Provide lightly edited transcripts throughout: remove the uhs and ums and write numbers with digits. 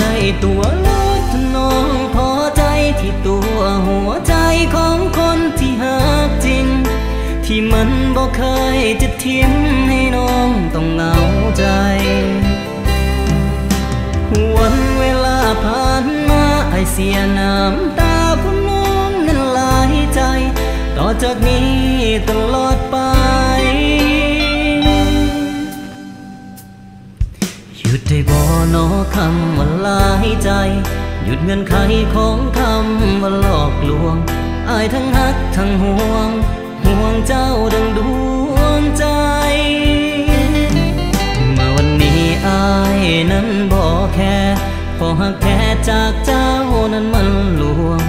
ใดตัวลดน้องพอใจที่ตัวหัวใจของคนที่หักจริงที่มันบอกเคยจะทิ้มให้น้องต้องเหงาใจวันเวลาผ่านมาไอเสียน้ำตาผู้น้องนั้นหลายใจต่อจากนี้ตลอดไปหยุดได้บ่นอคำว่าหลายใจหยุดเงื่อนไขของคำว่าหลอกลวงอายทั้งฮักทั้งห่วงห่วงเจ้าดังดวงใจเมื่อวันนี้อายนั้นบอกแค่พอหักแค่จากเจ้านั้นมันลวง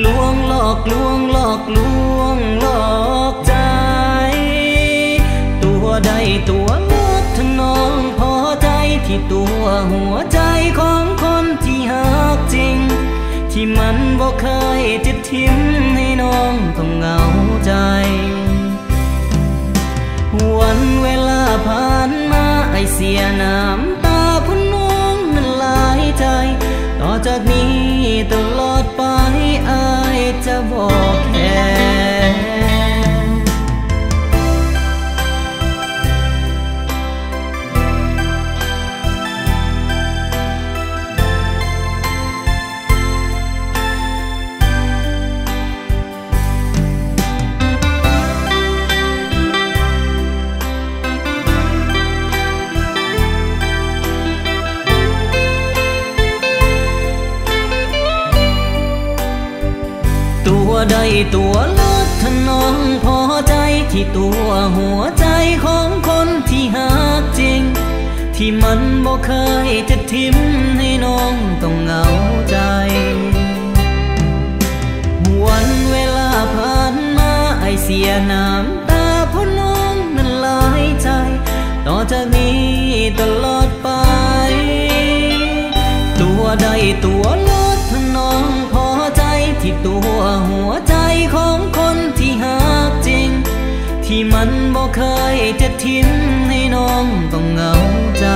ลวงหลอกลวงหลอกลวงหลอกใจตัวใดตัวลดทั้งน้องพอใจที่ตัวหัวใจของคนที่หักจริงที่มันบอกเคยจะทิ้มให้น้องต้องเหงาใจวันเวลาผ่านมาไอเสียน้ำตาผู้น้องนั้นหลายใจต่อจากนี้ตลอดไปอายจะบอกแค่ตัวใดตัวลดถนอมพอใจที่ตัวหัวใจของคนที่หักจริงที่มันบอกเคยจะทิ้มให้น้องต้องเหงาใจวันเวลาผ่านมาไอเสียน้ำตาเพราะน้องนั้นหลายใจต่อจากนี้ตลอดไปตัวใดตัวลดถนอมพอใจที่ตัวหัวใจของคนที่หักจริงที่มันบอกเคยจะทิ้งให้น้องต้องเหงาใจ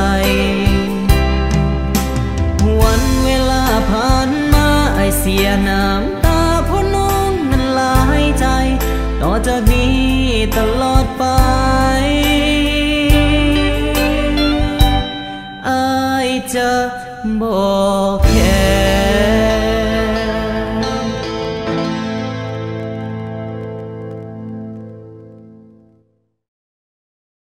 วันเวลาผ่านมาไอเสียน้ำตาเพราะน้องนั้นหลายใจต่อจากนี้ตลอดไปอายจะบอก